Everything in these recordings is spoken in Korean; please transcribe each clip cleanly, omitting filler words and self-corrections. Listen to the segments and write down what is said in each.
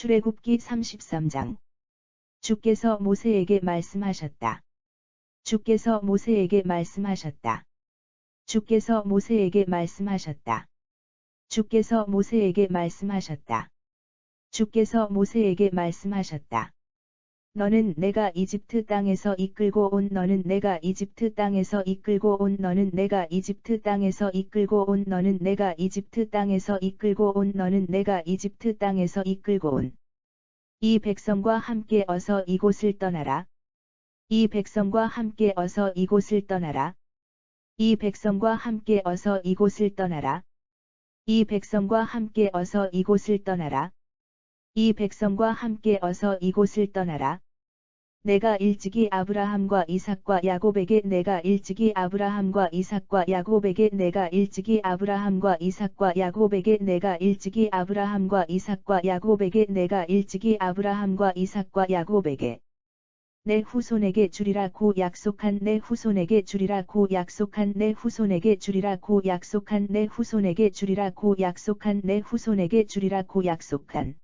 출애굽기 33장. 주께서 모세에게 말씀하셨다. 주께서 모세에게 말씀하셨다. 주께서 모세에게 말씀하셨다. 주께서 모세에게 말씀하셨다. 주께서 모세에게 말씀하셨다. 너는 내가 이집트 땅에서 이끌고 온 너는 내가 이집트 땅에서 이끌고 온 너는 내가 이집트 땅에서 이끌고 온 너는 내가 이집트 땅에서 이끌고 온 너는 내가 이집트 땅에서 이끌고 온 이 백성과 함께 어서 이곳을 떠나라. 이 백성과 함께 어서 이곳을 떠나라. 이 백성과 함께 어서 이곳을 떠나라. 이 백성과 함께 어서 이곳을 떠나라. 이 백성과 함께 어서 이곳을 떠나라. 내가 일찍이 아브라함과 이삭과 야곱에게 내가 일찍이 아브라함과 이삭과 야곱에게 내가 일찍이 아브라함과 이삭과 야곱에게 내가 일찍이 아브라함과 이삭과 야곱에게 내가 일찍이 아브라함과 이삭과 야곱에게 내 후손에게 주리라고 약속한 내 후손에게 주리라고 약속한 내 후손에게 주리라고 약속한 내 후손에게 주리라고 약속한 내 후손에게 주리라고 약속한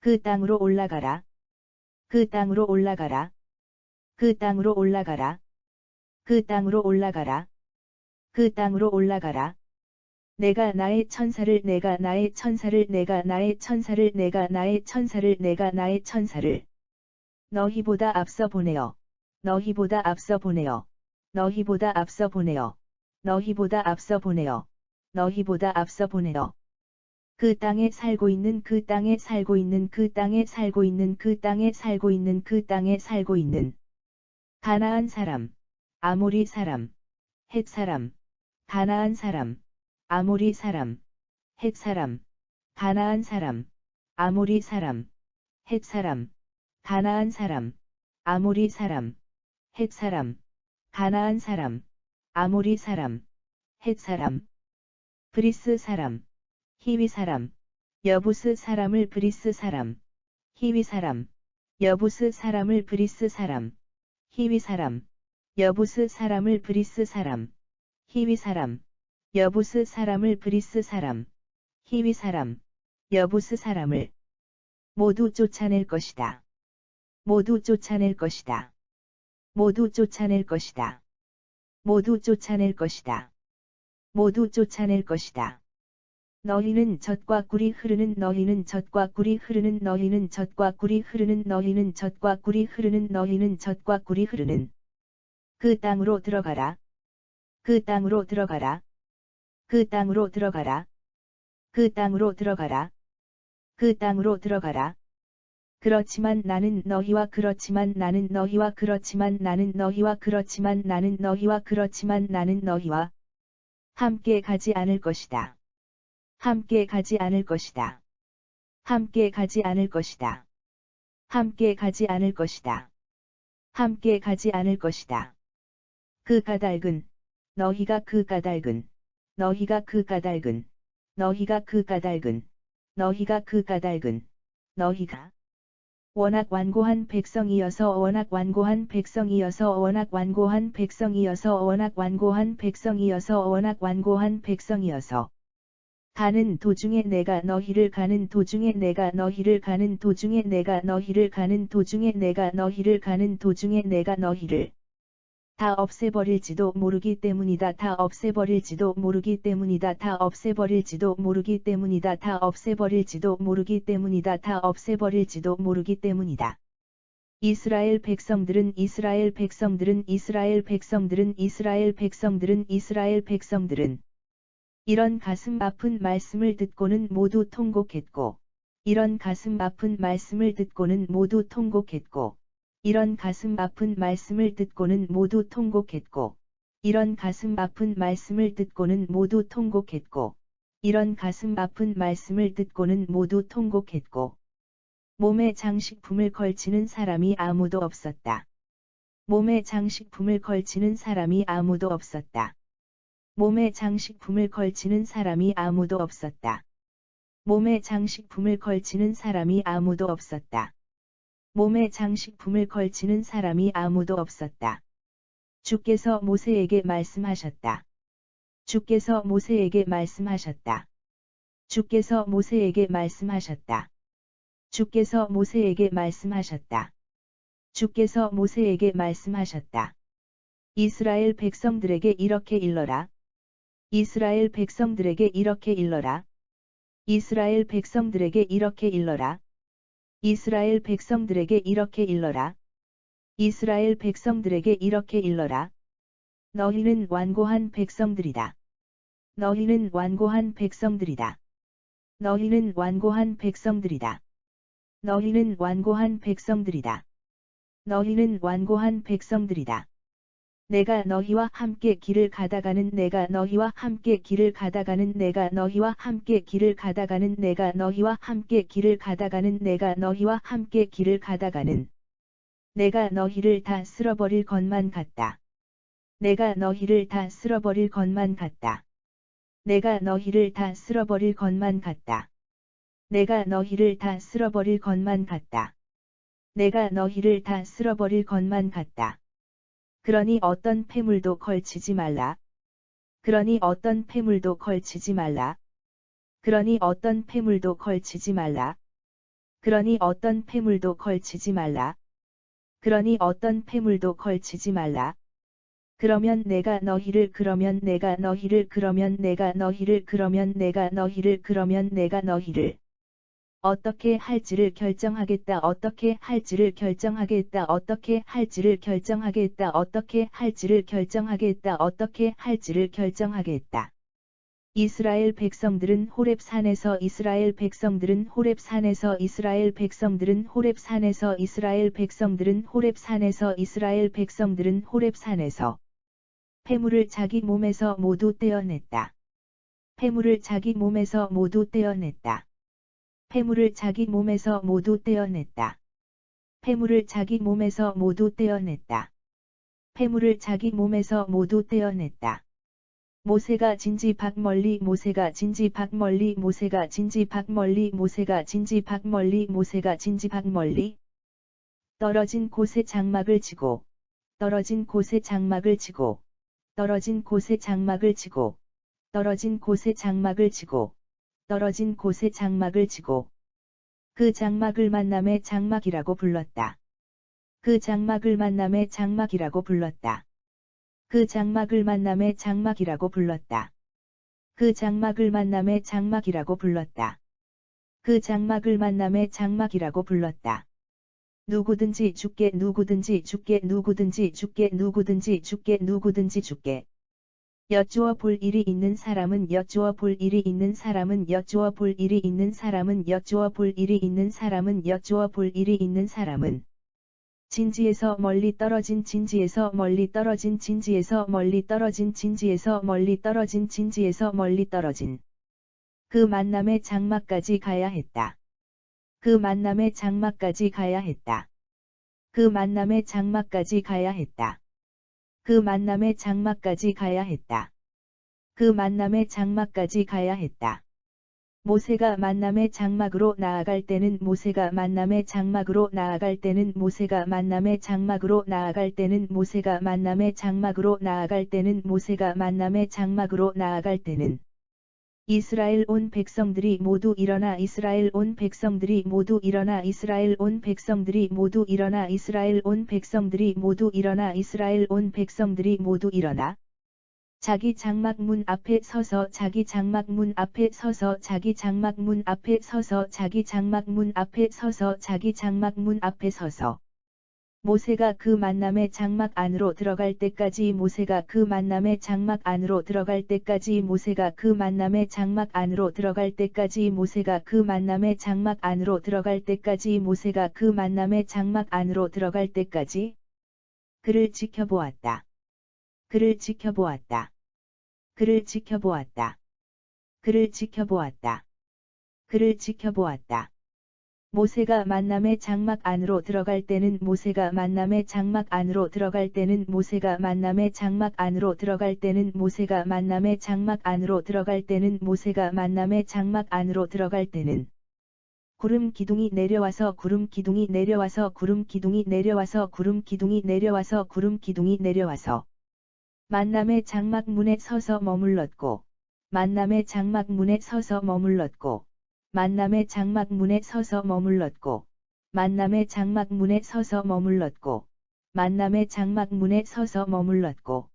그 땅으로 올라가라. 그 땅으로 올라가라. 그 땅으로 올라가라. 그 땅으로 올라가라. 그 땅으로 올라가라. 내가 나의 천사를 내가 나의 천사를 내가 나의 천사를 내가 나의 천사를 내가 나의 천사를 너희보다 앞서 보내어 너희보다 앞서 보내어 너희보다 앞서 보내어 너희보다 앞서 보내어 너희보다 앞서 보내어 그 땅에 살고 있는 그 땅에 살고 있는 그 땅에 살고 있는 그 땅에 살고 있는 그 땅에 살고 있는 가나안 사람, 아모리 사람, 헷 사람, 가나안 사람, 아모리 사람, 헷 사람, 가나안 사람, 아모리 사람, 헷 사람, 가나안 사람, 아모리 사람, 헷 사람, 가나안 사람, 아모리 사람, 헷 사람, 브리스 사람, 히위 사람, 여부스 사람을 브리스 사람, 히위 사람, 여부스 사람을 브리스 사람, 히위 사람, 여부스 사람을 브리스 사람, 히위 사람, 여부스 사람을 브리스 사람, 히위 사람, 여부스 사람을 모두 쫓아낼 것이다. 모두 쫓아낼 것이다. 모두 쫓아낼 것이다. 모두 쫓아낼 것이다. 모두 쫓아낼 것이다. 너희는 젖과 꿀이 흐르는 너희는 젖과 꿀이 흐르는 너희는 젖과 꿀이 흐르는 너희는 젖과 꿀이 흐르는 너희는 젖과 꿀이 흐르는 그 땅으로 들어가라. 그 땅으로 들어가라. 그 땅으로 들어가라. 그 땅으로 들어가라. 그 땅으로 들어가라. 그렇지만 나는 너희와 그렇지만 나는 너희와 그렇지만 나는 너희와 그렇지만 나는 너희와 그렇지만 나는 너희와 함께 가지 않을 것이다. 함께 가지 않을 것이다. 함께 가지 않을 것이다. 함께 가지 않을 것이다. 함께 가지 않을 것이다. 그 까닭은 너희가 그 까닭은 너희가 그 까닭은 너희가 그 까닭은 너희가 그 까닭은 너희가 워낙 완고한 백성이어서 워낙 완고한 백성이어서 워낙 완고한 백성이어서 워낙 완고한 백성이어서 워낙 완고한 백성이어서 가는 도중에 내가 너희를 가는 도중에 내가 너희를 가는 도중에 내가 너희를 가는 도중에 내가 너희를 가는 도중에 내가 너희를 다 없애버릴지도 모르기 때문이다. 다 없애버릴지도 모르기 때문이다. 다 없애버릴지도 모르기 때문이다. 다 없애버릴지도 모르기 때문이다. 다 없애버릴지도 모르기 때문이다. 이스라엘 백성들은 이스라엘 백성들은 이스라엘 백성들은 이스라엘 백성들은 이스라엘 백성들은 이런 가슴 아픈 말씀을 듣고는 모두 통곡했고 이런 가슴 아픈 말씀을 듣고는 모두 통곡했고 이런 가슴 아픈 말씀을 듣고는 모두 통곡했고 이런 가슴 아픈 말씀을 듣고는 모두 통곡했고 이런 가슴 아픈 말씀을 듣고는 모두 통곡했고 몸에 장식품을 걸치는 사람이 아무도 없었다. 몸에 장식품을 걸치는 사람이 아무도 없었다. 몸에 장식품을 걸치는 사람이 아무도 없었다. 몸에 장식품을 걸치는 사람이 아무도 없었다. 몸에 장식품을 걸치는 사람이 아무도 없었다. 주께서 모세에게 말씀하셨다. 주께서 모세에게 말씀하셨다. 주께서 모세에게 말씀하셨다. 주께서 모세에게 말씀하셨다. 주께서 모세에게 말씀하셨다. 이스라엘 백성들에게 이렇게 일러라. 이스라엘 백성들에게 이렇게 일러라. 이스라엘 백성들에게 이렇게 일러라. 이스라엘 백성들에게 이렇게 일러라. 이스라엘 백성들에게 이렇게 일러라. 너희는 완고한 백성들이다. 너희는 완고한 백성들이다. 너희는 완고한 백성들이다. 너희는 완고한 백성들이다. 너희는 완고한 백성들이다. 내가 너희와 함께 길을 가다가는 내가 너희와 함께 길을 가다가는 내가 너희와 함께 길을 가다가는 내가 너희와 함께 길을 가다가는 내가 너희와 함께 길을 가다가는 내가 너희를 다 쓸어버릴 것만 같다. 내가 너희를 다 쓸어버릴 것만 같다. 내가 너희를 다 쓸어버릴 것만 같다. 내가 너희를 다 쓸어버릴 것만 같다. 내가 너희를 다 쓸어버릴 것만 같다. 그러니 어떤 패물도 걸치지 말라. 그러니 어떤 패물도 걸치지 말라. 그러니 어떤 패물도 걸치지 말라. 그러니 어떤 패물도 걸치지 말라. 그러니 어떤 패물도 걸치지 말라. 그러면 내가 너희를 그러면 내가 너희를 그러면 내가 너희를 그러면 내가 너희를 그러면 내가 너희를 어떻게 할지를 결정하겠다. 어떻게 할지를 결정하겠다. 어떻게 할지를 결정하겠다. 어떻게 할지를 결정하겠다. 어떻게 할지를 결정하겠다. 이스라엘 백성들은 호렙산에서 이스라엘 백성들은 호렙산에서 이스라엘 백성들은 호렙산에서 이스라엘 백성들은 호렙산에서 이스라엘 백성들은 호렙산에서 폐물을 자기 몸에서 모두 떼어냈다. 폐물을 자기 몸에서 모두 떼어냈다. 폐물을 자기 몸에서 모두 떼어냈다. 폐물을 자기 몸에서 모두 떼어냈다. 폐물을 자기 몸에서 모두 떼어냈다. 모세가 진지 밖 멀리 모세가 진지 밖 멀리 모세가 진지 밖 멀리 모세가 진지 밖 멀리 모세가 진지 밖 멀리 떨어진 곳에 장막을 치고 떨어진 곳에 장막을 치고 떨어진 곳에 장막을 치고 떨어진 곳에 장막을 치고 떨어진 곳에 장막을 치고 그 장막을 만남의 장막이라고 불렀다. 그 장막을 만남의 장막이라고 불렀다. 그 장막을 만남의 장막이라고 불렀다. 그 장막을 만남의 장막이라고 불렀다. 그 장막을 만남의 장막이라고 불렀다. 누구든지 죽게 누구든지 죽게 누구든지 죽게 누구든지 죽게 누구든지 죽게 여쭈어 볼 일이 있는 사람은 여쭈어 볼 일이 있는 사람은 여쭈어 볼 일이 있는 사람은 여쭈어 볼 일이 있는 사람은 여쭈어 볼 일이 있는 사람은 진지에서 멀리 떨어진 진지에서 멀리 떨어진 진지에서 멀리 떨어진 진지에서 멀리 떨어진 진지에서 멀리 떨어진 그 만남의 장막까지 가야 했다. 그 만남의 장막까지 가야 했다. 그 만남의 장막까지 가야 했다. 그 만남의 장막까지 가야 했다. 그 만남의 장막까지 가야 했다. 모세가 만남의 장막으로 나아갈 때는 모세가 만남의 장막으로 나아갈 때는 모세가 만남의 장막으로 나아갈 때는 모세가 만남의 장막으로 나아갈 때는 모세가 만남의 장막으로 나아갈 때는 이스라엘 온 백성들이 모두 일어나 이스라엘 온 백성들이 모두 일어나 이스라엘 온 백성들이 모두 일어나 이스라엘 온 백성들이 모두 일어나 이스라엘 온 백성들이 모두 일어나 자기 장막 문 앞에 서서 자기 장막 문 앞에 서서 자기 장막 문 앞에 서서 자기 장막 문 앞에 서서 자기 장막 문 앞에 서서 모세가 그 만남의 장막 안으로 들어갈 때까지 모세가 그 만남의 장막 안으로 들어갈 때까지 모세가 그 만남의 장막 안으로 들어갈 때까지 모세가 그 만남의 장막 안으로 들어갈 때까지 모세가 그 만남의 장막 안으로 들어갈 때까지 그를 지켜보았다. 그를 지켜보았다. 그를 지켜보았다. 그를 지켜보았다. 그를 지켜보았다. 모세가 만남의 장막 안으로 들어갈 때는 모세가 만남의 장막 안으로 들어갈 때는 모세가 만남의 장막 안으로 들어갈 때는 모세가 만남의 장막 안으로 들어갈 때는 모세가 만남의 장막 안으로 들어갈 때는 구름 기둥이 내려와서 구름 기둥이 내려와서 구름 기둥이 내려와서 구름 기둥이 내려와서 구름 기둥이 내려와서 만남의 장막 문에 서서 머물렀고 만남의 장막 문에 서서 머물렀고 만남의 장막문에 서서 머물렀고 만남의 장막문에 서서 머물렀고 만남의 장막문에 서서 머물렀고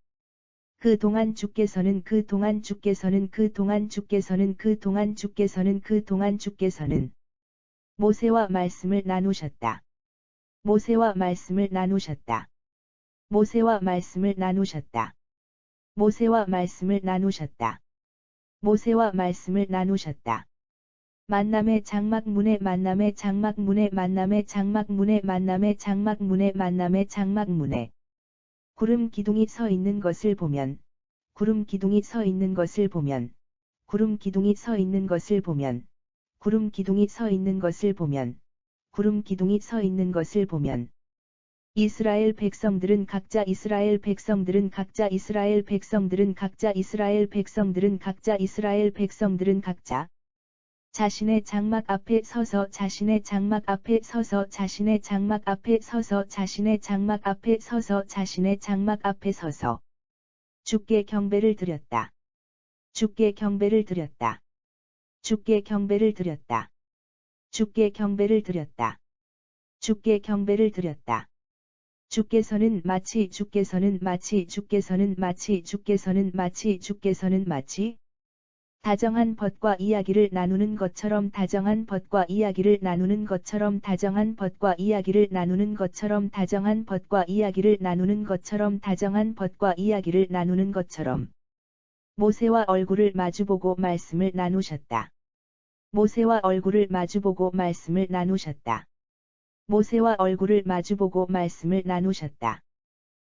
그동안 주께서는 모세와 말씀을 나누셨다. 모세와 말씀을 나누셨다. 모세와 말씀을 나누셨다. 모세와 말씀을 나누셨다. 모세와 말씀을 나누셨다. 만남의 장막문에 만남의 장막문에 만남의 장막문에 만남의 장막문에 만남의 장막문에 구름 기둥이 서 있는 것을 보면 구름 기둥이 서 있는 것을 보면 구름 기둥이 서 있는 것을 보면 구름 기둥이 서 있는 것을 보면 구름 기둥이 서 있는 것을 보면 이스라엘 백성들은 각자 이스라엘 백성들은 각자 이스라엘 백성들은 각자 이스라엘 백성들은 각자 이스라엘 백성들은 각자 자신의 장막 앞에 서서 자신의 장막 앞에 서서 자신의 장막 앞에 서서 자신의 장막 앞에 서서 자신의 장막 앞에 서서 주께 경배를 드렸다. 주께 경배를 드렸다. 주께 경배를 드렸다. 주께 경배를 드렸다. 주께 경배를 드렸다. 주께서는 마치 다정한 벗과 이야기를 나누는 것처럼 다정한 벗과 이야기를 나누는 것처럼 다정한 벗과 이야기를 나누는 것처럼 다정한 벗과 이야기를 나누는 것처럼 다정한 벗과 이야기를 나누는 것처럼 모세와 얼굴을 마주보고 말씀을 나누셨다. 모세와 얼굴을 마주보고 말씀을 나누셨다. 모세와 얼굴을 마주보고 말씀을 나누셨다.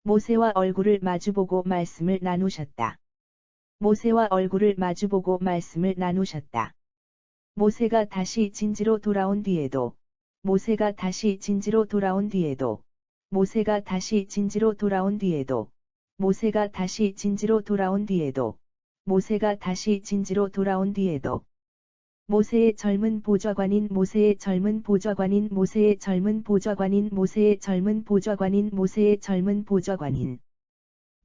모세와 얼굴을 마주보고 말씀을 나누셨다. 모세와 얼굴을 마주보고 말씀을 나누셨다. 모세가 다시 진지로 돌아온 뒤에도 모세가 다시 진지로 돌아온 뒤에도 모세가 다시 진지로 돌아온 뒤에도 모세가 다시 진지로 돌아온 뒤에도 모세가 다시 진지로 돌아온 뒤에도 모세의 젊은 보좌관인 모세의 젊은 보좌관인 모세의 젊은 보좌관인 모세의 젊은 보좌관인 모세의 젊은 보좌관인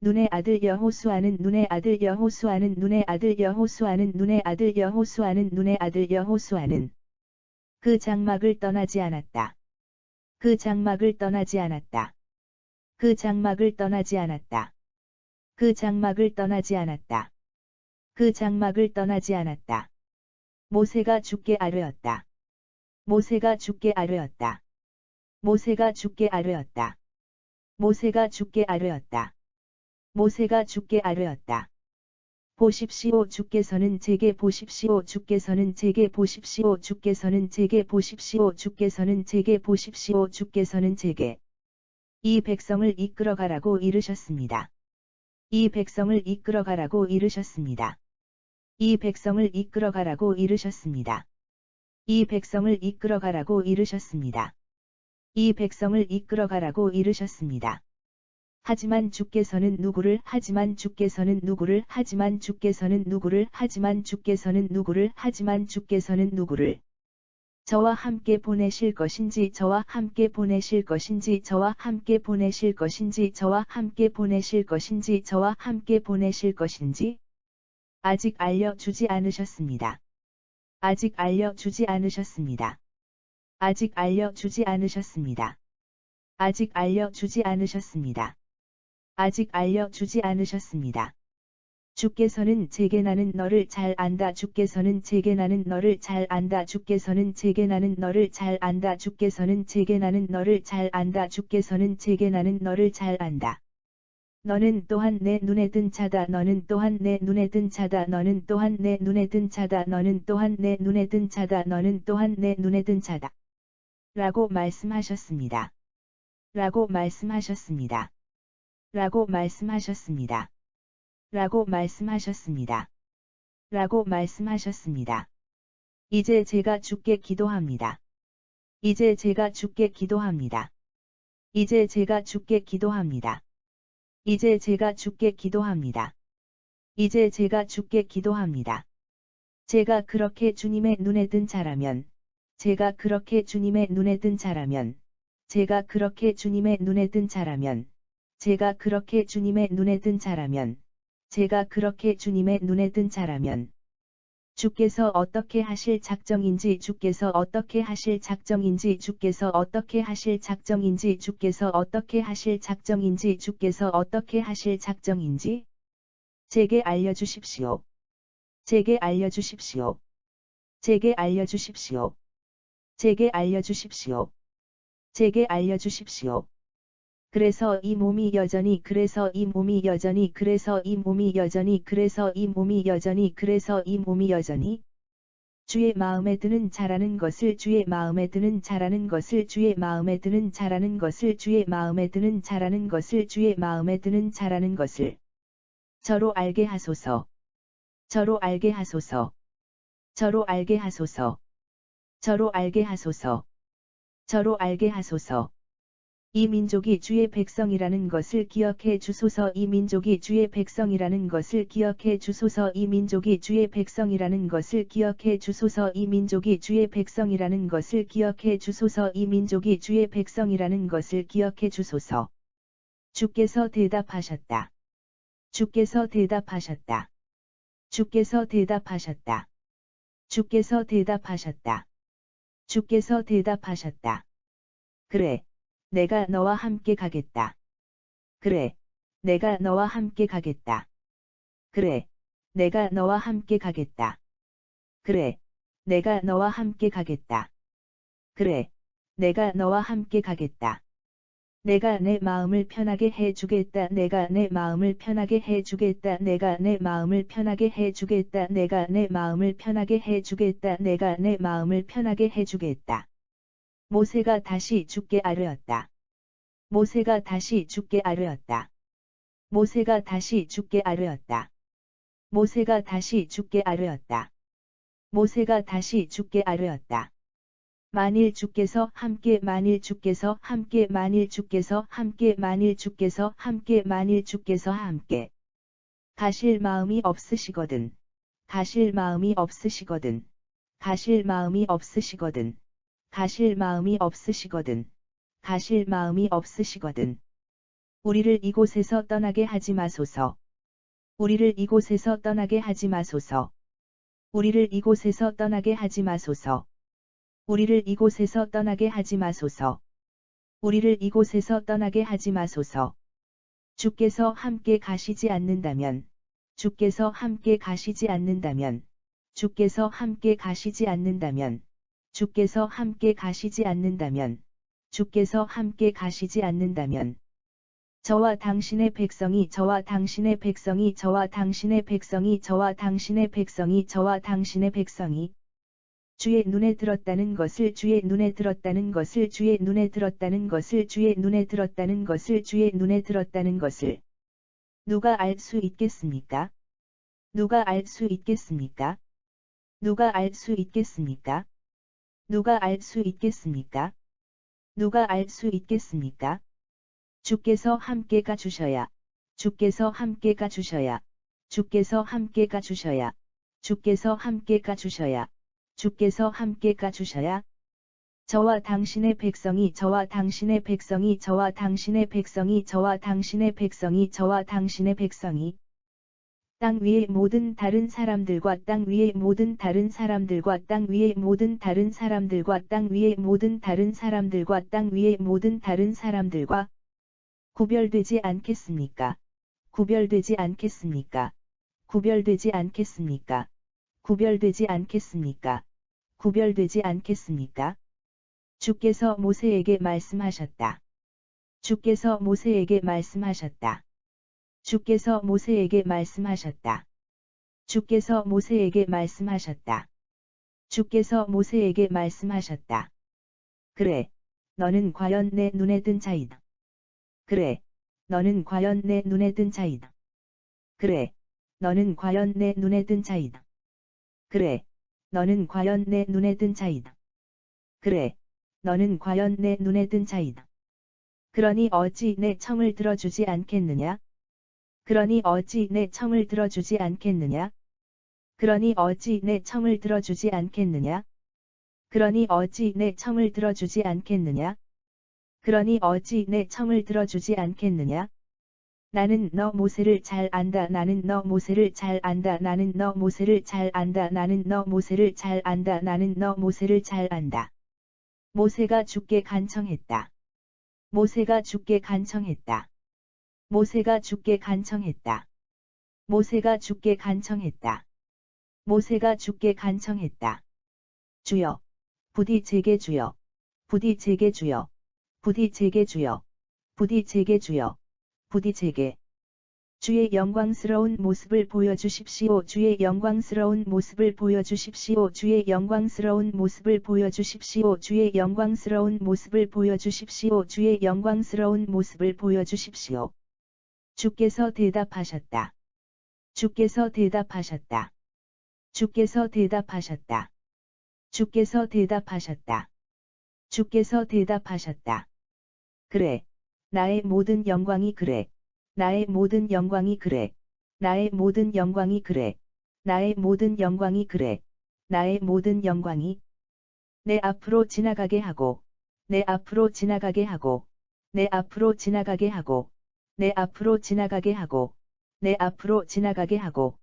눈의 아들 여호수아는 눈의 아들 여호수아는 눈의 아들 여호수아는 눈의 아들 여호수아는 눈의 아들 여호수아는 그 장막을 떠나지 않았다. 그 장막을 떠나지 않았다. 그 장막을 떠나지 않았다. 그 장막을 떠나지 않았다. 그 장막을 떠나지 않았다. 모세가 주께 아뢰었다. 모세가 주께 아뢰었다. 모세가 주께 아뢰었다. 모세가 주께 아뢰었다. 모세가 주께 아뢰었다. 보십시오 주께서는 제게 보십시오 주께서는 제게 보십시오 주께서는 제게 보십시오 주께서는 제게 보십시오 주께서는 제게 이 백성을 이끌어가라고 이르셨습니다. 이 백성을 이끌어가라고 이르셨습니다. 이 백성을 이끌어가라고 이르셨습니다. 이 백성을 이끌어가라고 이르셨습니다. 이 백성을 이끌어가라고 이르셨습니다. 하지만 주께서는 누구를 하지만 주께서는 누구를 하지만 주께서는 누구를 하지만 주께서는 누구를 하지만 주께서는 누구를 저와 함께 보내실 것인지 저와 함께 보내실 것인지 저와 함께 보내실 것인지 저와 함께 보내실 것인지 저와 함께 보내실 것인지 아직 알려주지 않으셨습니다. 아직 알려주지 않으셨습니다. 아직 알려주지 않으셨습니다. 아직 알려주지 않으셨습니다. 아직 알려주지 않으셨습니다. 주께서는 제게 나는 너를 잘 안다. 주께서는 제게 나는 너를 잘 안다. 주께서는 제게 나는 너를 잘 안다. 주께서는 제게 나는 너를 잘 안다. 주께서는 제게 나는 너를 잘 안다. 너는 또한 내 눈에 든 자다. 너는 또한 내 눈에 든 자다. 너는 또한 내 눈에 든 자다. 너는 또한 내 눈에 든 자다. 너는 또한 내 눈에 든 자다. 라고 말씀하셨습니다. 라고 말씀하셨습니다. 라고 말씀하셨습니다. 라고 말씀하셨습니다. 라고 말씀하셨습니다. 이제 제가 주께 기도합니다. 이제 제가 주께 기도합니다. 이제 제가 주께 기도합니다. 이제 제가 주께 기도합니다. 이제 제가 주께 기도합니다. 제가 그렇게 주님의 눈에 든 자라면, 제가 그렇게 주님의 눈에 든 자라면, 제가 그렇게 주님의 눈에 든 자라면, 제가 그렇게 주님의 눈에 든 자라면, 제가 그렇게 주님의 눈에 든 자라면, 주께서 어떻게 하실 작정인지 주께서 어떻게 하실 작정인지 주께서 어떻게 하실 작정인지 주께서 어떻게 하실 작정인지 주께서 어떻게 하실 작정인지 제게 알려주십시오. 제게 알려주십시오. 제게 알려주십시오. 제게 알려주십시오. 제게 알려주십시오. 그래서 이 몸이 여전히 그래서 이 몸이 여전히 그래서 이 몸이 여전히 그래서 이 몸이 여전히 그래서 이 몸이 여전히 주의 마음에 드는 자라는 것을 주의 마음에 드는 자라는 것을 주의 마음에 드는 자라는 것을 주의 마음에 드는 자라는 것을 주의 마음에 드는 자라는 것을 저로 알게 하소서. 저로 알게 하소서. 저로 알게 하소서. 저로 알게 하소서. 저로 알게 하소서. 이 민족이 주의 백성이라는 것을 기억해 주소서. 이 민족이 주의 백성이라는 것을 기억해 주소서. 이 민족이 주의 백성이라는 것을 기억해 주소서. 이 민족이 주의 백성이라는 것을 기억해 주소서. 이 민족이 주의 백성이라는 것을 기억해 주소서. 주께서 대답하셨다. 주께서 대답하셨다. 주께서 대답하셨다. 주께서 대답하셨다. 주께서 대답하셨다. 그래. 내가 너와 함께 가겠다. 그래. 내가 너와 함께 가겠다. 그래. 내가 너와 함께 가겠다. 그래. 내가 너와 함께 가겠다. 그래. 내가 너와 함께 가겠다. 내가 내 마음을 편하게 해주겠다. 내가 내 마음을 편하게 해주겠다. 내가 내 마음을 편하게 해주겠다. 내가 내 마음을 편하게 해주겠다. 내가 내 마음을 편하게 해주겠다. 모세가 다시 주께 아뢰었다. 모세가 다시 주께 아뢰었다. 모세가 다시 주께 아뢰었다. 모세가 다시 주께 아뢰었다. 모세가 다시 주께 아뢰었다. 만일 주께서 함께 만일 주께서 함께 만일 주께서 함께 만일 주께서 함께 만일 주께서 함께 가실 마음이 없으시거든. 가실 마음이 없으시거든. 가실 마음이 없으시거든. 가실 마음이 없으시거든. 가실 마음이 없으시거든. 우리를 이곳에서 떠나게 하지 마소서. 우리를 이곳에서 떠나게 하지 마소서. 우리를 이곳에서 떠나게 하지 마소서. 우리를 이곳에서 떠나게 하지 마소서. 우리를 이곳에서 떠나게 하지 마소서. 주께서 함께 가시지 않는다면, 주께서 함께 가시지 않는다면, 주께서 함께 가시지 않는다면, 주께서 함께 가시지 않는다면, 주께서 함께 가시지 않는다면, 저와 당신의 백성이 저와 당신의 백성이 저와 당신의 백성이 저와 당신의 백성이 저와 당신의 백성이 주의 눈에 들었다는 것을 주의 눈에 들었다는 것을 주의 눈에 들었다는 것을 주의 눈에 들었다는 것을 주의 눈에 들었다는 것을 누가 알 수 있겠습니까? 누가 알 수 있겠습니까? 누가 알 수 있겠습니까? 누가 알 수 있겠습니까? 누가 알 수 있겠습니까? 주께서 함께 가 주셔야. 주께서 함께 가 주셔야. 주께서 함께 가 주셔야. 주께서 함께 가 주셔야. 주께서 함께 가 주셔야. 저와 당신의 백성이 저와 당신의 백성이 저와 당신의 백성이 저와 당신의 백성이 저와 당신의 백성이 땅 위의 모든 다른 사람들과 땅 위의 모든 다른 사람들과 땅 위의 모든 다른 사람들과 땅 위의 모든 다른 사람들과 땅 위의 모든 다른 사람들과 구별되지 않겠습니까? 구별되지 않겠습니까? 구별되지 않겠습니까? 구별되지 않겠습니까? 구별되지 않겠습니까? 주께서 모세에게 말씀하셨다. 주께서 모세에게 말씀하셨다. 주께서 모세에게 말씀하셨다. 주께서 모세에게 말씀하셨다. 주께서 모세에게 말씀하셨다. 그래, 너는 과연 내 눈에 든 자이다. 그래, 너는 과연 내 눈에 든 자이다. 그래, 너는 과연 내 눈에 든 자이다. 그래, 너는 과연 내 눈에 든 자이다. 그래, 너는 과연 내 눈에 든 자이다. 그러니 어찌 내 청을 들어주지 않겠느냐? 그러니 어찌 내 청을 들어주지 않겠느냐? 그러니 어찌 내 청을 들어주지 않겠느냐? 그러니 어찌 내 청을 들어주지 않겠느냐? 그러니 어찌 내 청을 들어주지 않겠느냐? 나는 너 모세를 잘 안다. 나는 너 모세를 잘 안다. 나는 너 모세를 잘 안다. 나는 너 모세를 잘 안다. 나는 너 모세를 잘 안다. 모세가 죽게 간청했다. 모세가 죽게 간청했다. 모세가 죽게 간청했다. 모세가 죽게 간청했다. 모세가 죽게 간청했다. 주여, 부디 제게 주여, 부디 제게 주여, 부디 제게 주여, 부디 제게 주여, 부디 제게. 주의 영광스러운 모습을 보여주십시오. 주의 영광스러운 모습을 보여주십시오. 주의 영광스러운 모습을 보여주십시오. 주의 영광스러운 모습을 보여주십시오. 주의 영광스러운 모습을 보여주십시오. 주께서 대답하셨다. 주께서 대답하셨다. 주께서 대답하셨다. 주께서 대답하셨다. 주께서 대답하셨다. 그래. 나의 모든 영광이 그래. 나의 모든 영광이 그래. 나의 모든 영광이 그래. 나의 모든 영광이 그래. 나의 모든 영광이 내 앞으로 지나가게 하고, 내 앞으로 지나가게 하고, 내 앞으로 지나가게 하고, 내 앞으로 지나가게 하고, 내 앞으로 지나가게 하고.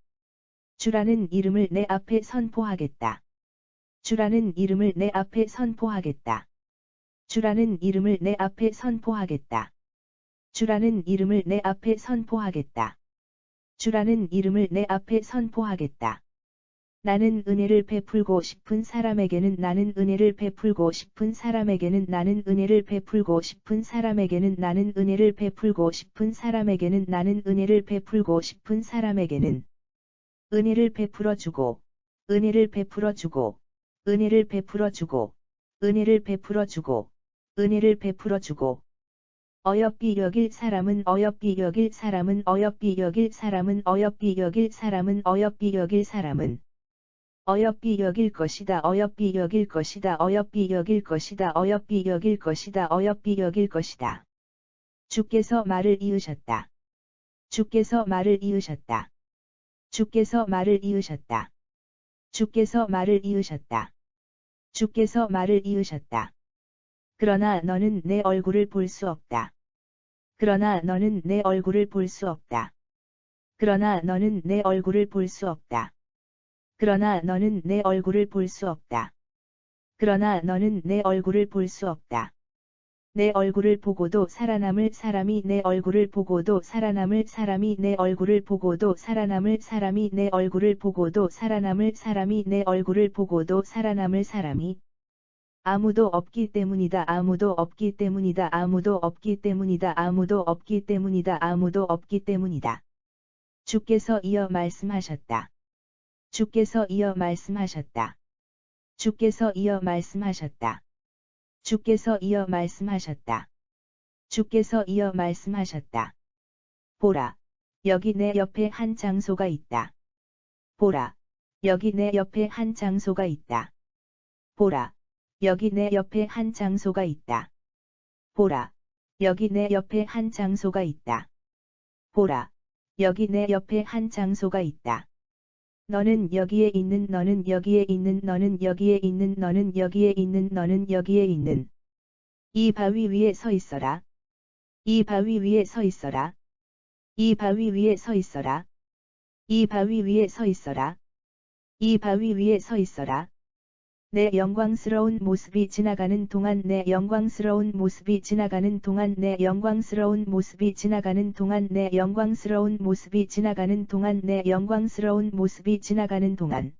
주라는 이름을 내 앞에 선포하겠다. 주라는 이름을 내 앞에 선포하겠다. 주라는 이름을 내 앞에 선포하겠다. 주라는 이름을 내 앞에 선포하겠다. 주라는 이름을 내 앞에 선포하겠다. 나는 은혜를 베풀고 싶은 사람에게는 나는 은혜를 베풀고 싶은 사람에게는 나는 은혜를 베풀고 싶은 사람에게는 나는 은혜를 베풀고 싶은 사람에게는 나는 은혜를 베풀고 싶은 사람에게는 은혜를 베풀어 주고 은혜를 베풀어 주고 은혜를 베풀어 주고 은혜를 베풀어 주고 은혜를 베풀어 주고 어여삐 여길 사람은 어여삐 여길 사람은 어여삐 여길 사람은 어여삐 여길 사람은 어여삐 여길 사람은 어여삐 여길 것이다. 어여삐 여길 것이다. 어여삐 여길 것이다. 어여삐 여길 것이다. 어여삐 여길 것이다. 주께서 말을 이으셨다. 주께서 말을 이으셨다. 주께서 말을 이으셨다. 주께서 말을 이으셨다. 주께서 말을 이으셨다. 그러나 너는 내 얼굴을 볼 수 없다. 그러나 너는 내 얼굴을 볼 수 없다. 그러나 너는 내 얼굴을 볼 수 없다. 그러나 너는 내 얼굴을 볼 수 없다. 그러나 너는 내 얼굴을 볼 수 없다. 내 얼굴을 보고도 살아남을 사람이 내 얼굴을 보고도 살아남을 사람이 내 얼굴을 보고도 살아남을 사람이 내 얼굴을 보고도 살아남을 사람이 내 얼굴을 보고도 살아남을 사람이 아무도 없기 때문이다. 아무도 없기 때문이다. 아무도 없기 때문이다. 아무도 없기 때문이다. 아무도 없기 때문이다. 주께서 이어 말씀하셨다. 주께서 이어 말씀하셨다. 주께서 이어 말씀하셨다. 주께서 이어 말씀하셨다. 주께서 이어 말씀하셨다. 보라, 여기 내 옆에 한 장소가 있다. 보라, 여기 내 옆에 한 장소가 있다. 보라, 여기 내 옆에 한 장소가 있다. 보라, 여기 내 옆에 한 장소가 있다. 보라, 여기 내 옆에 한 장소가 있다. 너는 여기에 있는 너는 여기에 있는 너는 여기에 있는 너는 여기에 있는 너는 여기에 있는 이 바위 위에 서 있어라. 이 바위 위에 서 있어라. 이 바위 위에 서 있어라. 이 바위 위에 서 있어라. 이 바위 위에 서 있어라. 내 영광스러운 모습이 지나가는 동안 내 영광스러운 모습이 지나가는 동안 내 영광스러운 모습이 지나가는 동안 내 영광스러운 모습이 지나가는 동안 내 영광스러운 모습이 지나가는 동안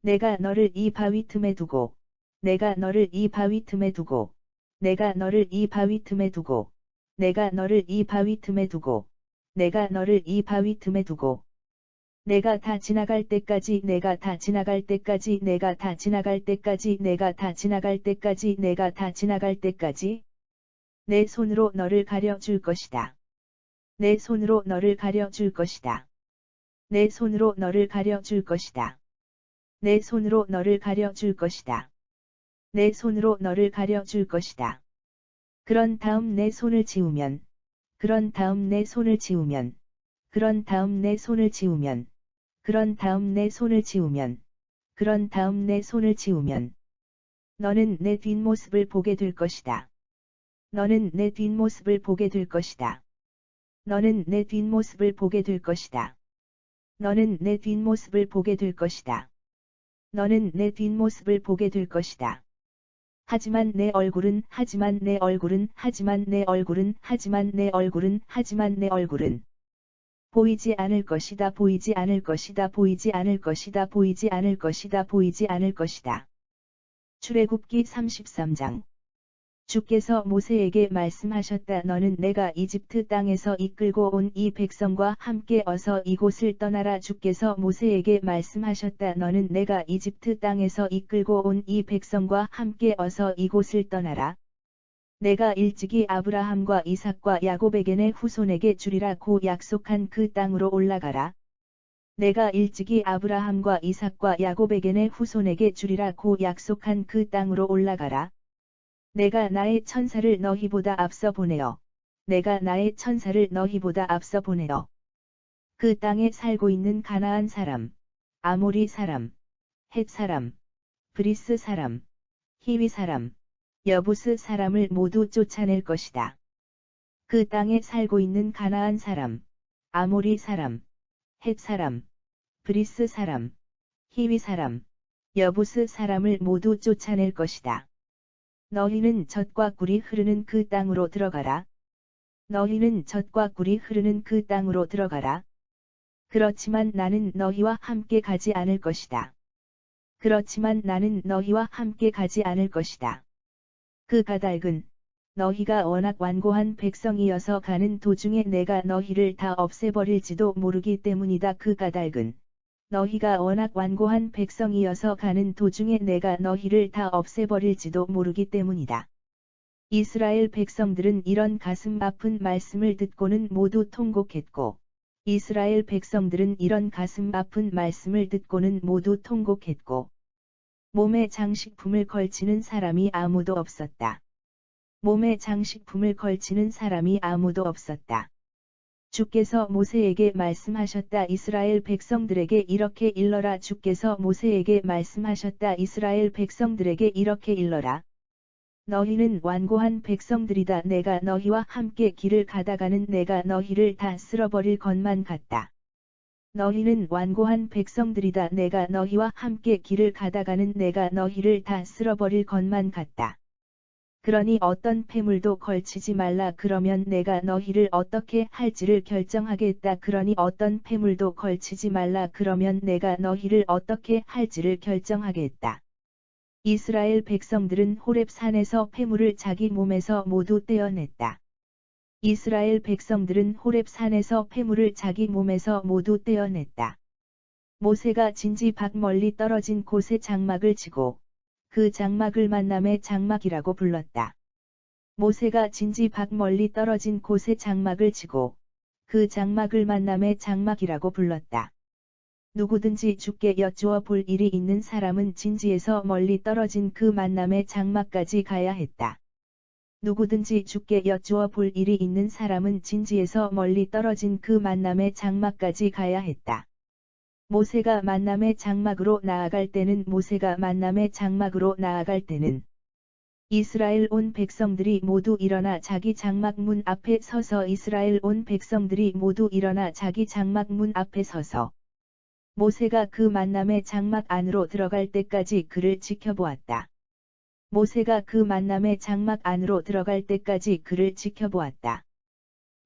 내가 너를 이 바위 틈에 두고 내가 너를 이 바위 틈에 두고 내가 너를 이 바위 틈에 두고 내가 너를 이 바위 틈에 두고 내가 너를 이 바위 틈에 두고 내가 다 지나갈 때까지 내가 다 지나갈 때까지 내가 다 지나갈 때까지 내가 다 지나갈 때까지 내가 다 지나갈 때까지 내 손으로 너를 가려 줄 것이다. 내 손으로 너를 가려 줄 것이다. 내 손으로 너를 가려 줄 것이다. 내 손으로 너를 가려 줄 것이다. 내 손으로 너를 가려 줄 것이다. 그런 다음 내 손을 지우면 그런 다음 내 손을 지우면 그런 다음 내 손을 지우면 그런 다음 내 손을 지우면 그런 다음 내 손을 지우면 너는 내 뒷모습을 보게 될 것이다. 너는 내 뒷모습을 보게 될 것이다. 너는 내 뒷모습을 보게 될 것이다. 너는 내 뒷모습을 보게 될 것이다. 너는 내 뒷모습을 보게 될 것이다. 하지만 내 얼굴은 하지만 내 얼굴은 하지만 내 얼굴은 하지만 내 얼굴은 하지만 내 얼굴은 보이지 않을 것이다. 보이지 않을 것이다. 보이지 않을 것이다. 보이지 않을 것이다. 보이지 않을 것이다. 출애굽기 33장. 주께서 모세에게 말씀하셨다. 너는 내가 이집트 땅에서 이끌고 온 이 백성과 함께 어서 이곳을 떠나라. 주께서 모세에게 말씀하셨다. 너는 내가 이집트 땅에서 이끌고 온 이 백성과 함께 어서 이곳을 떠나라. 내가 일찍이 아브라함과 이삭과 야곱에게 내 후손에게 주리라고 약속한 그 땅으로 올라가라. 내가 일찍이 아브라함과 이삭과 야곱에게 내 후손에게 주리라고 약속한 그 땅으로 올라가라. 내가 나의 천사를 너희보다 앞서 보내어. 내가 나의 천사를 너희보다 앞서 보내어. 그 땅에 살고 있는 가나안 사람, 아모리 사람, 헷 사람, 브리스 사람, 히위 사람, 여부스 사람을 모두 쫓아낼 것이다. 그 땅에 살고 있는 가나안 사람, 아모리 사람, 헷 사람, 브리스 사람, 히위 사람, 여부스 사람을 모두 쫓아낼 것이다. 너희는 젖과 꿀이 흐르는 그 땅으로 들어가라. 너희는 젖과 꿀이 흐르는 그 땅으로 들어가라. 그렇지만 나는 너희와 함께 가지 않을 것이다. 그렇지만 나는 너희와 함께 가지 않을 것이다. 그 까닭은 너희가 워낙 완고한 백성이어서 가는 도중에 내가 너희를 다 없애버릴지도 모르기 때문이다. 그 까닭은 너희가 워낙 완고한 백성이어서 가는 도중에 내가 너희를 다 없애버릴지도 모르기 때문이다. 이스라엘 백성들은 이런 가슴 아픈 말씀을 듣고는 모두 통곡했고, 이스라엘 백성들은 이런 가슴 아픈 말씀을 듣고는 모두 통곡했고, 몸에 장식품을 걸치는 사람이 아무도 없었다. 몸에 장식품을 걸치는 사람이 아무도 없었다. 주께서 모세에게 말씀하셨다. 이스라엘 백성들에게 이렇게 일러라. 주께서 모세에게 말씀하셨다. 이스라엘 백성들에게 이렇게 일러라. 너희는 완고한 백성들이다. 내가 너희와 함께 길을 가다가는 내가 너희를 다 쓸어버릴 것만 같다. 너희는 완고한 백성들이다. 내가 너희와 함께 길을 가다가는 내가 너희를 다 쓸어버릴 것만 같다. 그러니 어떤 폐물도 걸치지 말라. 그러면 내가 너희를 어떻게 할지를 결정하겠다. 그러니 어떤 폐물도 걸치지 말라. 그러면 내가 너희를 어떻게 할지를 결정하겠다. 이스라엘 백성들은 호렙산에서 폐물을 자기 몸에서 모두 떼어냈다. 이스라엘 백성들은 호렙산에서 폐물을 자기 몸에서 모두 떼어냈다. 모세가 진지 밖 멀리 떨어진 곳에 장막을 치고 그 장막을 만남의 장막이라고 불렀다. 모세가 진지 밖 멀리 떨어진 곳에 장막을 치고 그 장막을 만남의 장막이라고 불렀다. 누구든지 주께 여쭈어 볼 일이 있는 사람은 진지에서 멀리 떨어진 그 만남의 장막까지 가야 했다. 누구든지 주께 여쭈어 볼 일이 있는 사람은 진지에서 멀리 떨어진 그 만남의 장막까지 가야 했다. 모세가 만남의 장막으로 나아갈 때는 모세가 만남의 장막으로 나아갈 때는 이스라엘 온 백성들이 모두 일어나 자기 장막 문 앞에 서서 이스라엘 온 백성들이 모두 일어나 자기 장막 문 앞에 서서 모세가 그 만남의 장막 안으로 들어갈 때까지 그를 지켜보았다. 모세가 그 만남의 장막 안으로 들어갈 때까지 그를 지켜보았다.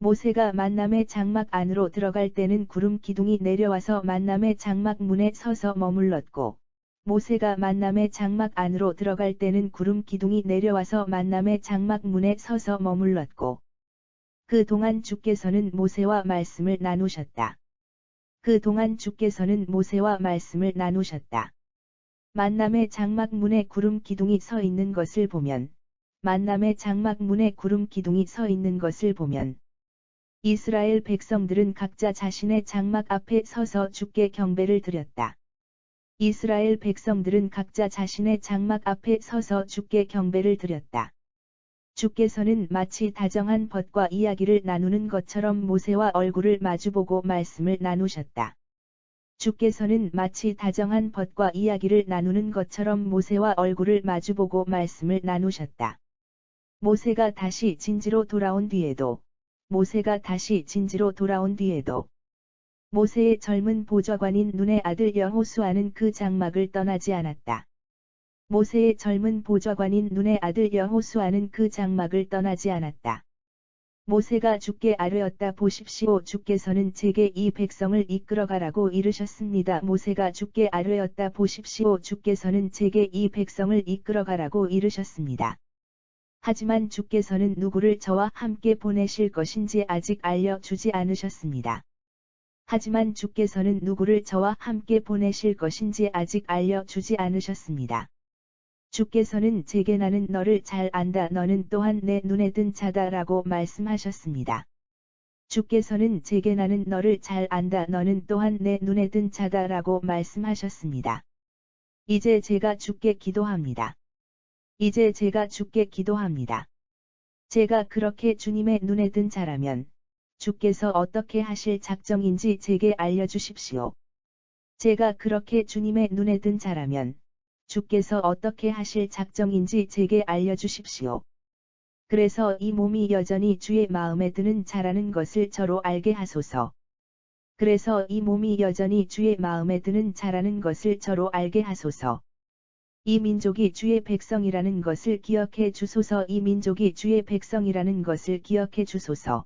모세가 만남의 장막 안으로 들어갈 때는 구름 기둥이 내려와서 만남의 장막 문에 서서 머물렀고, 모세가 만남의 장막 안으로 들어갈 때는 구름 기둥이 내려와서 만남의 장막 문에 서서 머물렀고, 그 동안 주께서는 모세와 말씀을 나누셨다. 그 동안 주께서는 모세와 말씀을 나누셨다. 만남의 장막 문에 구름 기둥이 서 있는 것을 보면, 만남의 장막 문에 구름 기둥이 서 있는 것을 보면, 이스라엘 백성들은 각자 자신의 장막 앞에 서서 주께 경배를 드렸다. 이스라엘 백성들은 각자 자신의 장막 앞에 서서 주께 경배를 드렸다. 주께서는 마치 다정한 벗과 이야기를 나누는 것처럼 모세와 얼굴을 마주보고 말씀을 나누셨다. 주께서는 마치 다정한 벗과 이야기를 나누는 것처럼 모세와 얼굴을 마주보고 말씀을 나누셨다. 모세가 다시 진지로 돌아온 뒤에도 모세가 다시 진지로 돌아온 뒤에도 모세의 젊은 보좌관인 눈의 아들 여호수아는 그 장막을 떠나지 않았다. 모세의 젊은 보좌관인 눈의 아들 여호수아는 그 장막을 떠나지 않았다. 모세가 주께 아뢰었다. 보십시오. 주께서는 제게 이 백성을 이끌어가라고 이르셨습니다. 모세가 주께 아뢰었다. 보십시오. 주께서는 제게 이 백성을 이끌어가라고 이르셨습니다. 하지만 주께서는 누구를 저와 함께 보내실 것인지 아직 알려주지 않으셨습니다. 하지만 주께서는 누구를 저와 함께 보내실 것인지 아직 알려주지 않으셨습니다. 주께서는 제게 나는 너를 잘 안다. 너는 또한 내 눈에 든 자다 라고 말씀하셨습니다. 주께서는 제게 나는 너를 잘 안다. 너는 또한 내 눈에 든 자다 라고 말씀하셨습니다. 이제 제가 주께 기도합니다. 이제 제가 주께 기도합니다. 제가 그렇게 주님의 눈에 든 자라면 주께서 어떻게 하실 작정인지 제게 알려주십시오. 제가 그렇게 주님의 눈에 든 자라면 주께서 어떻게 하실 작정인지 제게 알려주십시오. 그래서 이 몸이 여전히 주의 마음에 드는 자라는 것을 저로 알게 하소서. 그래서 이 몸이 여전히 주의 마음에 드는 자라는 것을 저로 알게 하소서. 이 민족이 주의 백성이라는 것을 기억해 주소서. 이 민족이 주의 백성이라는 것을 기억해 주소서.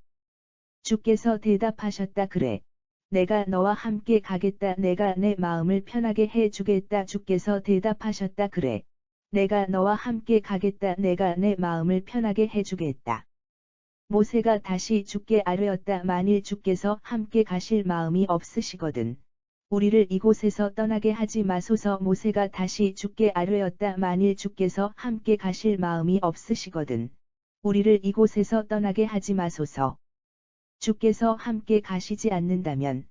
주께서 대답하셨다. 그래. 내가 너와 함께 가겠다. 내가 내 마음을 편하게 해 주겠다. 주께서 대답하셨다. 그래. 내가 너와 함께 가겠다. 내가 내 마음을 편하게 해 주겠다. 모세가 다시 주께 아뢰었다. 만일 주께서 함께 가실 마음이 없으시거든 우리를 이곳에서 떠나게 하지 마소서. 모세가 다시 주께 아뢰었다. 만일 주께서 함께 가실 마음이 없으시거든 우리를 이곳에서 떠나게 하지 마소서. 주께서 함께 가시지 않는다면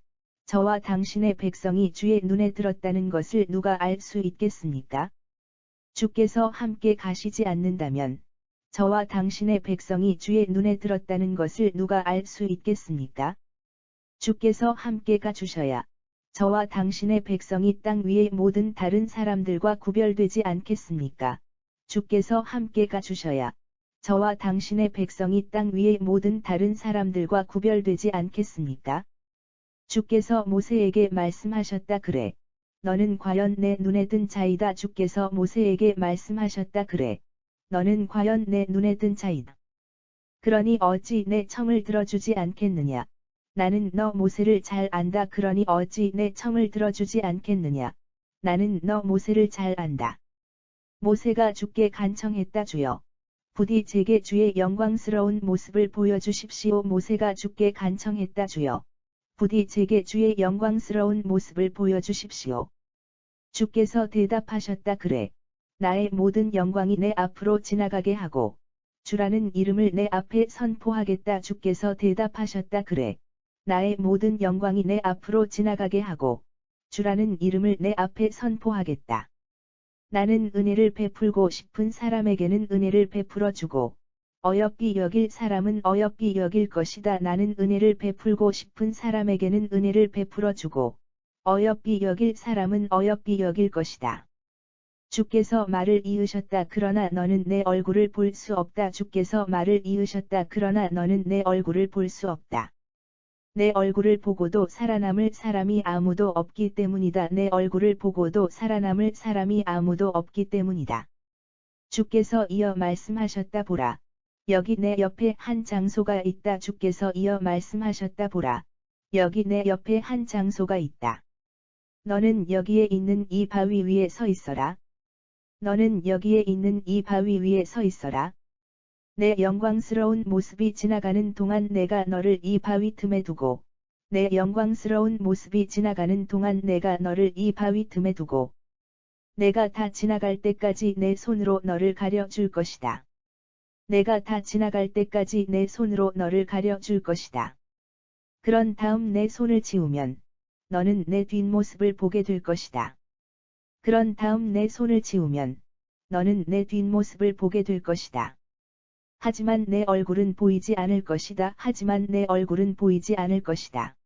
저와 당신의 백성이 주의 눈에 들었다는 것을 누가 알 수 있겠습니까? 주께서 함께 가시지 않는다면 저와 당신의 백성이 주의 눈에 들었다는 것을 누가 알 수 있겠습니까? 주께서 함께 가 주셔야 저와 당신의 백성이 땅 위의 모든 다른 사람들과 구별되지 않겠습니까? 주께서 함께 가 주셔야 저와 당신의 백성이 땅 위의 모든 다른 사람들과 구별되지 않겠습니까? 주께서 모세에게 말씀하셨다. 그래. 너는 과연 내 눈에 든 자이다. 주께서 모세에게 말씀하셨다. 그래. 너는 과연 내 눈에 든 자이다. 그러니 어찌 내 청을 들어주지 않겠느냐. 나는 너 모세를 잘 안다. 그러니 어찌 내 청을 들어주지 않겠느냐. 나는 너 모세를 잘 안다. 모세가 주께 간청했다. 주여. 부디 제게 주의 영광스러운 모습을 보여주십시오. 모세가 주께 간청했다. 주여. 부디 제게 주의 영광스러운 모습을 보여주십시오. 주께서 대답하셨다. 그래. 나의 모든 영광이 내 앞으로 지나가게 하고 주라는 이름을 내 앞에 선포하겠다. 주께서 대답하셨다. 그래. 나의 모든 영광이 내 앞으로 지나가게 하고 주라는 이름을 내 앞에 선포하겠다. 나는 은혜를 베풀고 싶은 사람에게는 은혜를 베풀어 주고 어여삐 여길 사람은 어여삐 여길 것이다. 나는 은혜를 베풀고 싶은 사람에게는 은혜를 베풀어 주고 어여삐 여길 사람은 어여삐 여길 것이다. 주께서 말을 이으셨다. 그러나 너는 내 얼굴을 볼 수 없다. 주께서 말을 이으셨다. 그러나 너는 내 얼굴을 볼 수 없다. 내 얼굴을 보고도 살아남을 사람이 아무도 없기 때문이다. 내 얼굴을 보고도 살아남을 사람이 아무도 없기 때문이다. 주께서 이어 말씀하셨다. 보라. 여기 내 옆에 한 장소가 있다. 주께서 이어 말씀하셨다. 보라. 여기 내 옆에 한 장소가 있다. 너는 여기에 있는 이 바위 위에 서 있어라. 너는 여기에 있는 이 바위 위에 서 있어라. 내 영광스러운 모습이 지나가는 동안 내가 너를 이 바위 틈에 두고 내 영광스러운 모습이 지나가는 동안 내가 너를 이 바위 틈에 두고 내가 다 지나갈 때까지 내 손으로 너를 가려줄 것이다. 내가 다 지나갈 때까지 내 손으로 너를 가려줄 것이다. 그런 다음 내 손을 치우면 너는 내 뒷모습을 보게 될 것이다. 그런 다음 내 손을 치우면 너는 내 뒷모습을 보게 될 것이다. 하지만 내 얼굴은 보이지 않을 것이다. 하지만 내 얼굴은 보이지 않을 것이다.